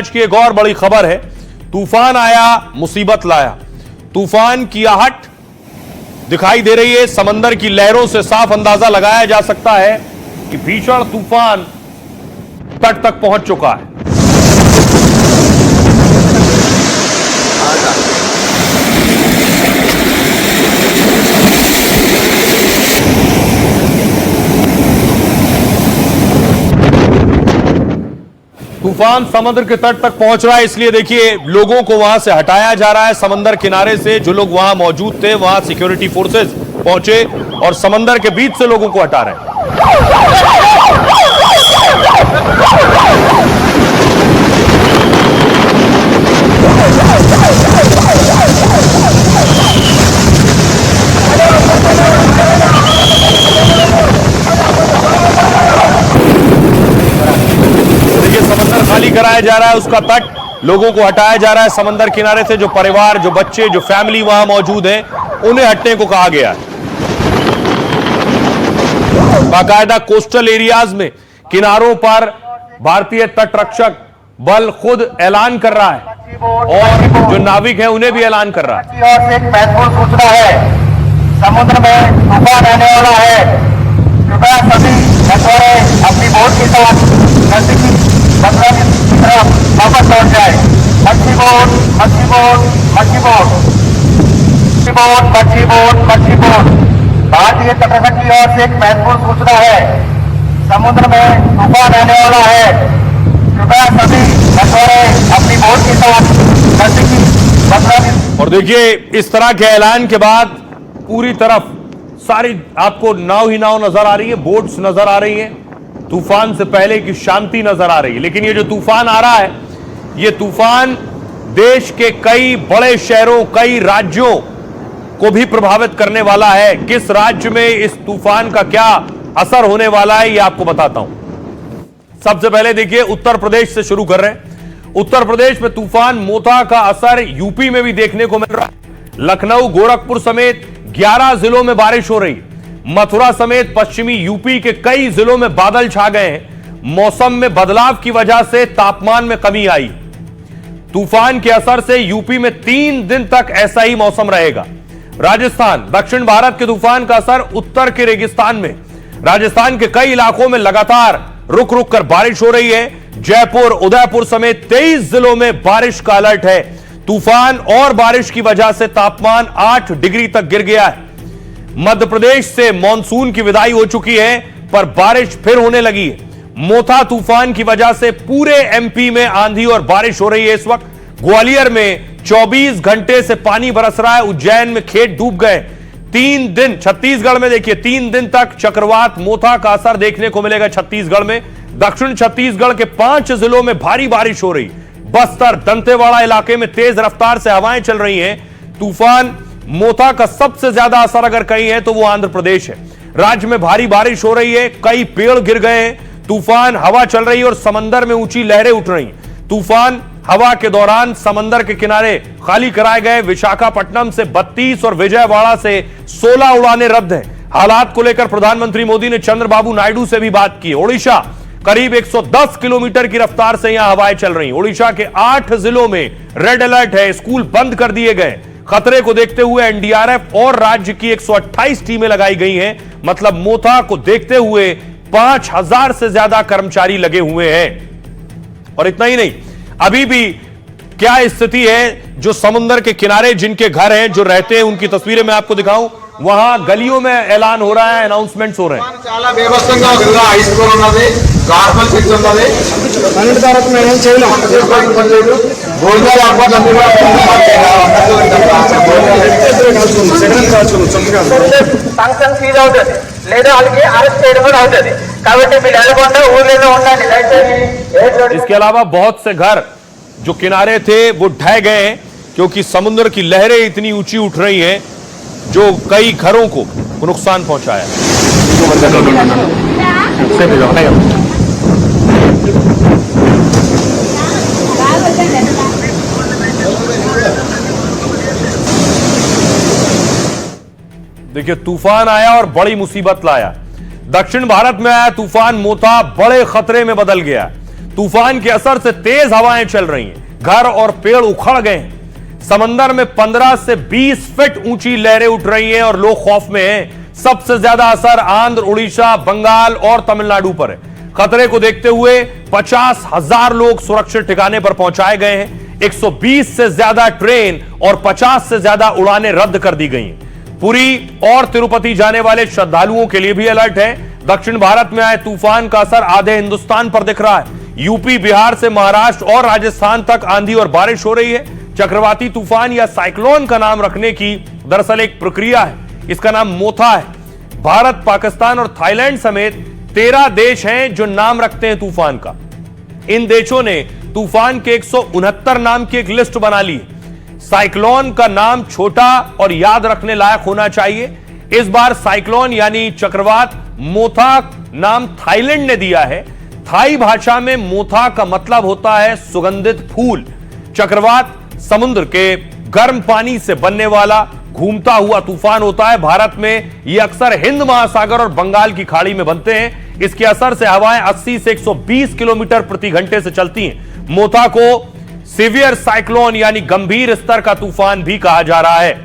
आज की एक और बड़ी खबर है। तूफान आया, मुसीबत लाया। तूफान की आहट दिखाई दे रही है। समंदर की लहरों से साफ अंदाजा लगाया जा सकता है कि भीषण तूफान तट तक पहुंच चुका है। तूफान समुद्र के तट तक पहुंच रहा है, इसलिए देखिए लोगों को वहां से हटाया जा रहा है। समंदर किनारे से जो लोग वहां मौजूद थे, वहां सिक्योरिटी फोर्सेस पहुंचे और समंदर के बीच से लोगों को हटा रहे हैं। समंदर खाली कराया जा रहा है, उसका तट, लोगों को हटाया जा रहा है समंदर किनारे से। जो परिवार, जो बच्चे, जो फैमिली वहां मौजूद है, उन्हें हटने को कहा गया है। बाकायदा कोस्टल एरियाज में, किनारों पर भारतीय तट रक्षक बल खुद ऐलान कर रहा है और जो नाविक है उन्हें भी ऐलान कर रहा है। और एक महत्वपूर्ण सूचना है, समुद्र में तूफान आने वाला है। कृपया सभी मछुआरे अपनी बोट के साथ नजदीकी बंदर की तरफ वापस लौट जाए। मच्छी बोट, मच्छी बोट, मच्छी बोट, मच्छी बोट, मच्छी बोट, मच्छी बोट। भारतीय तटरक्षक की ओर से एक महत्वपूर्ण सूचना है, समुद्र में तूफान आने वाला है। कृपया सभी मछुआरे अपनी बोट के साथ नजदीकी बंदर। और देखिए इस तरह के ऐलान के बाद पूरी तरफ सारी आपको नाव ही नाव नजर आ रही है, बोट्स नजर आ रही हैं। तूफान से पहले की शांति नजर आ रही है। लेकिन ये जो तूफान आ रहा है, ये तूफान देश के कई बड़े शहरों, कई राज्यों को भी प्रभावित करने वाला है। किस राज्य में इस तूफान का क्या असर होने वाला है, ये आपको बताता हूं। सबसे पहले देखिए उत्तर प्रदेश से शुरू कर रहे हैं। उत्तर प्रदेश में तूफान मोथा का असर यूपी में भी देखने को मिल रहा है। लखनऊ, गोरखपुर समेत 11 जिलों में बारिश हो रही है। मथुरा समेत पश्चिमी यूपी के कई जिलों में बादल छा गए हैं। मौसम में बदलाव की वजह से तापमान में कमी आई। तूफान के असर से यूपी में 3 दिन तक ऐसा ही मौसम रहेगा। राजस्थान, दक्षिण भारत के तूफान का असर उत्तर के रेगिस्तान में। राजस्थान के कई इलाकों में लगातार रुक रुक कर बारिश हो रही है। जयपुर, उदयपुर समेत 23 जिलों में बारिश का अलर्ट है। तूफान और बारिश की वजह से तापमान 8 डिग्री तक गिर गया है। मध्य प्रदेश से मॉनसून की विदाई हो चुकी है, पर बारिश फिर होने लगी है। मोथा तूफान की वजह से पूरे एमपी में आंधी और बारिश हो रही है। इस वक्त ग्वालियर में 24 घंटे से पानी बरस रहा है। उज्जैन में खेत डूब गए। 3 दिन छत्तीसगढ़ में देखिए 3 दिन तक चक्रवात मोथा का असर देखने को मिलेगा छत्तीसगढ़ में। दक्षिण छत्तीसगढ़ के 5 जिलों में भारी बारिश हो रही। बस्तर, दंतेवाड़ा इलाके में तेज रफ्तार से हवाएं चल रही हैं। तूफान मोथा का सबसे ज्यादा असर अगर कहीं है तो वो आंध्र प्रदेश है। राज्य में भारी बारिश हो रही है, कई पेड़ गिर गए हैं। तूफान हवा चल रही है और समंदर में ऊंची लहरें उठ रही। तूफान हवा के दौरान समंदर के किनारे खाली कराए गए। विशाखापट्टनम से 32 और विजयवाड़ा से 16 उड़ानें रद्द हैं। हालात को लेकर प्रधानमंत्री मोदी ने चंद्रबाबू नायडू से भी बात की। ओडिशा, करीब 110 किलोमीटर की रफ्तार से यहां हवाएं चल रही। ओडिशा के 8 जिलों में रेड अलर्ट है। स्कूल बंद कर दिए गए। खतरे को देखते हुए एनडीआरएफ और राज्य की 128 टीमें लगाई गई हैं। मतलब मोथा को देखते हुए 5000 से ज्यादा कर्मचारी लगे हुए हैं। और इतना ही नहीं, अभी भी क्या स्थिति है, जो समुद्र के किनारे जिनके घर हैं, जो रहते हैं, उनकी तस्वीरें मैं आपको दिखाऊं। वहां गलियों में ऐलान हो रहा है, अनाउंसमेंट्स हो रहे हैं। చాలా వ్యవస్థంగా ఉందా, హై స్కూల్ ఉన్నది, కార్పల్ సిక్స్ ఉన్నది, అన్నిటి తరపు మేము ఏం చేయలేం. భోజనాలు అప్పుడు అన్ని కూడా ఫంక్షన్ ఫీజ్ అవుతుంది, లేదా వాళ్ళకి అరెస్ట్ చేయడం కూడా అవుతుంది. కాబట్టి మీరు వెళ్ళకుండా ఊర్లో ఉండండి దయచేసి. इसके अलावा बहुत से घर जो किनारे थे वो ढह गए हैं, क्योंकि समुद्र की लहरें इतनी ऊंची उठ रही हैं जो कई घरों को नुकसान पहुंचाया। देखिए तूफान आया और बड़ी मुसीबत लाया। दक्षिण भारत में आया तूफान मोथा बड़े खतरे में बदल गया। तूफान के असर से तेज हवाएं चल रही हैं, घर और पेड़ उखड़ गए हैं, समंदर में 15 से 20 फीट ऊंची लहरें उठ रही हैं और लोग खौफ में हैं। सबसे ज्यादा असर आंध्र, उड़ीसा, बंगाल और तमिलनाडु पर है। खतरे को देखते हुए 50,000 लोग सुरक्षित ठिकाने पर पहुंचाए गए हैं। 120 से ज्यादा ट्रेन और 50 से ज्यादा उड़ानें रद्द कर दी गई हैं। पुरी और तिरुपति जाने वाले श्रद्धालुओं के लिए भी अलर्ट है। दक्षिण भारत में आए तूफान का असर आधे हिंदुस्तान पर दिख रहा है। यूपी, बिहार से महाराष्ट्र और राजस्थान तक आंधी और बारिश हो रही है। चक्रवाती तूफान या साइक्लोन का नाम रखने की दरअसल एक प्रक्रिया है। इसका नाम मोथा है। भारत, पाकिस्तान और थाईलैंड समेत 13 देश हैं जो नाम रखते हैं तूफान का। इन देशों ने तूफान के 169 नाम की एक लिस्ट बना ली है। साइक्लोन का नाम छोटा और याद रखने लायक होना चाहिए। इस बार साइक्लोन यानी चक्रवात मोथा नाम थाईलैंड ने दिया है। थाई भाषा में मोथा का मतलब होता है सुगंधित फूल। चक्रवात समुद्र के गर्म पानी से बनने वाला घूमता हुआ तूफान होता है। भारत में यह अक्सर हिंद महासागर और बंगाल की खाड़ी में बनते हैं। इसके असर से हवाएं 80 से 120 किलोमीटर प्रति घंटे से चलती हैं। मोथा को सीवियर साइक्लोन यानी गंभीर स्तर का तूफान भी कहा जा रहा है।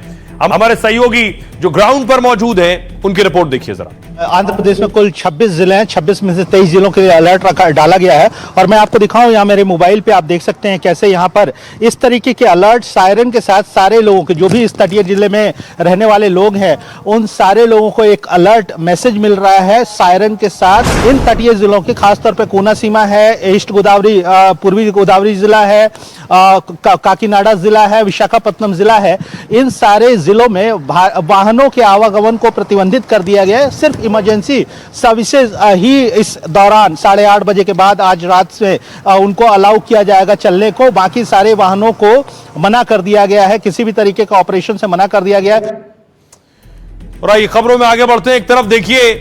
हमारे सहयोगी जो ग्राउंड पर मौजूद हैं उनकी रिपोर्ट देखिए जरा। आंध्र प्रदेश में कुल 26 जिले हैं। 26 में से 23 जिलों के लिए अलर्ट डाला गया है और मैं आपको दिखाऊं, यहाँ मेरे मोबाइल पे आप देख सकते हैं कैसे यहाँ पर इस तरीके के अलर्ट सायरन के साथ सारे लोगों के, जो भी इस तटीय जिले में रहने वाले लोग हैं, उन सारे लोगों को एक अलर्ट मैसेज मिल रहा है सायरन के साथ। इन तटीय जिलों के खासतौर पर कोनासीमा है, ईस्ट गोदावरी, पूर्वी गोदावरी जिला है, काकीनाडा जिला है, विशाखापट्टनम जिला है। इन सारे जिलों में वाहनों के आवागमन को प्रतिबंधित कर दिया गया है। सिर्फ इमरजेंसी सर्विसेज ही इस दौरान 8:30 बजे के बाद आज रात से उनको अलाउ किया जाएगा चलने को। बाकी सारे वाहनों को मना कर दिया गया है, किसी भी तरीके का ऑपरेशन से मना कर दिया गया है। और आइए खबरों में आगे बढ़ते हैं। एक तरफ देखिए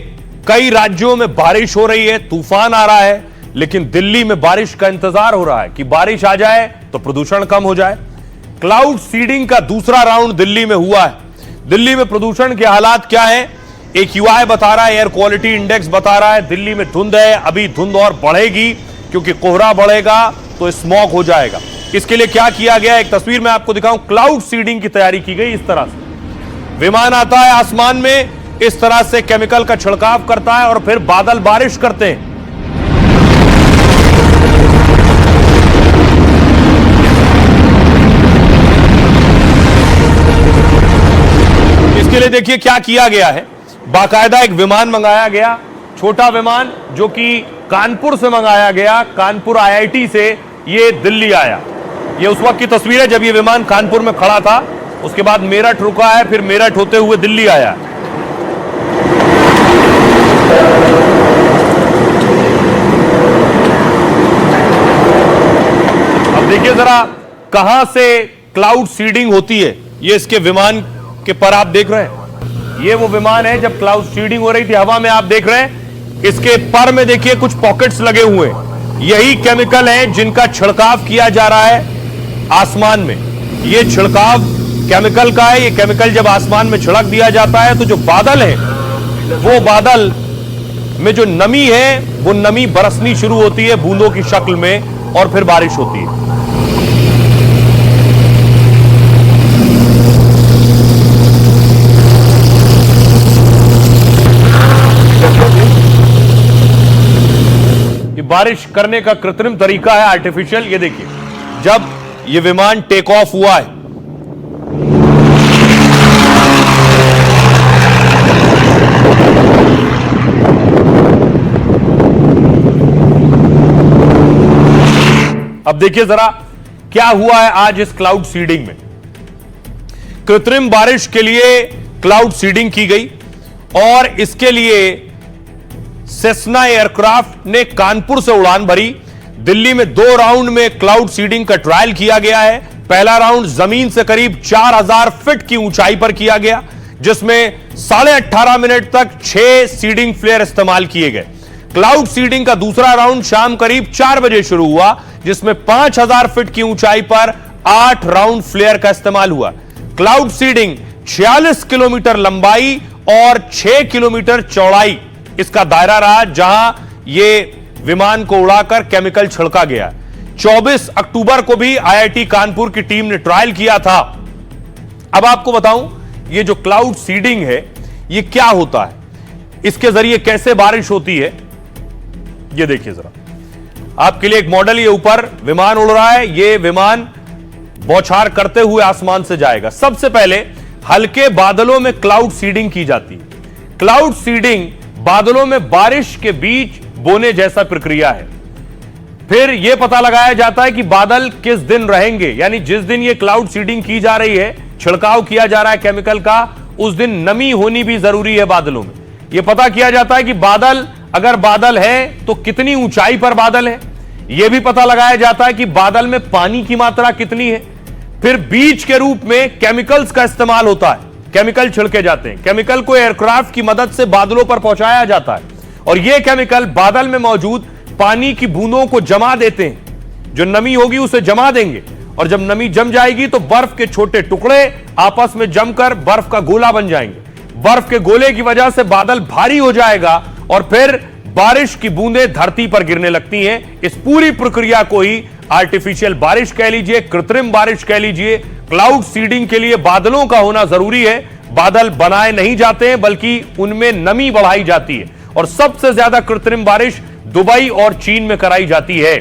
कई राज्यों में बारिश हो रही है, तूफान आ रहा है, लेकिन दिल्ली में बारिश का इंतजार हो रहा है कि बारिश आ जाए तो प्रदूषण कम हो जाए। क्लाउड सीडिंग का दूसरा राउंड दिल्ली में हुआ है। दिल्ली में प्रदूषण के हालात क्या हैं? एक यूआई बता रहा है, एयर क्वालिटी इंडेक्स बता रहा है दिल्ली में धुंध है। अभी धुंध और बढ़ेगी क्योंकि कोहरा बढ़ेगा तो स्मॉग हो जाएगा। इसके लिए क्या किया गया, एक तस्वीर में आपको दिखाऊं। क्लाउड सीडिंग की तैयारी की गई। इस तरह से विमान आता है आसमान में, इस तरह से केमिकल का छिड़काव करता है और फिर बादल बारिश करते हैं। इसके लिए देखिए क्या किया गया है। बाकायदा एक विमान मंगाया गया, छोटा विमान जो कि कानपुर से मंगाया गया, कानपुर आईआईटी से ये दिल्ली आया। ये उस वक्त की तस्वीर है जब ये विमान कानपुर में खड़ा था। उसके बाद मेरठ रुका है, फिर मेरठ होते हुए दिल्ली आया। अब देखिए जरा कहां से क्लाउड सीडिंग होती है। ये इसके विमान के पर आप देख रहे हैं, ये वो विमान है जब क्लाउड सीडिंग हो रही थी हवा में। आप देख रहे हैं इसके पर में देखिए कुछ पॉकेट्स लगे हुए हैं। यही केमिकल है जिनका छिड़काव किया जा रहा है आसमान में। ये छिड़काव केमिकल का है। ये केमिकल जब आसमान में छिड़क दिया जाता है तो जो बादल है, वो बादल में जो नमी है वो नमी बरसनी शुरू होती है बूंदों की शक्ल में और फिर बारिश होती है। बारिश करने का कृत्रिम तरीका है, आर्टिफिशियल। ये देखिए जब ये विमान टेक ऑफ हुआ है, अब देखिए जरा क्या हुआ है आज इस क्लाउड सीडिंग में। कृत्रिम बारिश के लिए क्लाउड सीडिंग की गई और इसके लिए सेस्ना एयरक्राफ्ट ने कानपुर से उड़ान भरी। दिल्ली में 2 राउंड में क्लाउड सीडिंग का ट्रायल किया गया है। पहला राउंड जमीन से करीब 4000 फीट की ऊंचाई पर किया गया, जिसमें 18.5 मिनट तक 6 सीडिंग फ्लेयर इस्तेमाल किए गए। क्लाउड सीडिंग का दूसरा राउंड शाम करीब 4 बजे शुरू हुआ, जिसमें 5000 फीट की ऊंचाई पर 8 राउंड फ्लेयर का इस्तेमाल हुआ। क्लाउड सीडिंग 46 किलोमीटर लंबाई और 6 किलोमीटर चौड़ाई इसका दायरा रहा, जहां ये विमान को उड़ाकर केमिकल छिड़का गया। 24 अक्टूबर को भी आईआईटी कानपुर की टीम ने ट्रायल किया था। अब आपको बताऊं, ये जो क्लाउड सीडिंग है ये क्या होता है, इसके जरिए कैसे बारिश होती है, ये देखिए जरा। आपके लिए एक मॉडल, ये ऊपर विमान उड़ रहा है, ये विमान बौछार करते हुए आसमान से जाएगा। सबसे पहले हल्के बादलों में क्लाउड सीडिंग की जाती है। क्लाउड सीडिंग बादलों में बारिश के बीच बोने जैसा प्रक्रिया है। फिर यह पता लगाया जाता है कि बादल किस दिन रहेंगे, यानी जिस दिन यह क्लाउड सीडिंग की जा रही है, छिड़काव किया जा रहा है केमिकल का, उस दिन नमी होनी भी जरूरी है बादलों में। यह पता किया जाता है कि बादल, अगर बादल है तो कितनी ऊंचाई पर बादल है। यह भी पता लगाया जाता है कि बादल में पानी की मात्रा कितनी है। फिर बीज के रूप में केमिकल्स का इस्तेमाल होता है, केमिकल छिड़के जाते हैं। केमिकल को एयरक्राफ्ट की मदद से बादलों पर पहुंचाया जाता है और यह केमिकल बादल में मौजूद पानी की बूंदों को जमा देते हैं। जो नमी होगी उसे जमा देंगे और जब नमी जम जाएगी तो बर्फ के छोटे टुकड़े आपस में जमकर बर्फ का गोला बन जाएंगे। बर्फ के गोले की वजह से बादल भारी हो जाएगा और फिर बारिश की बूंदें धरती पर गिरने लगती हैं। इस पूरी प्रक्रिया को ही आर्टिफिशियल बारिश कह लीजिए, कृत्रिम बारिश कह लीजिए। क्लाउड सीडिंग के लिए बादलों का होना जरूरी है। बादल बनाए नहीं जाते हैं बल्कि उनमें नमी बढ़ाई जाती है और सबसे ज्यादा कृत्रिम बारिश दुबई और चीन में कराई जाती है।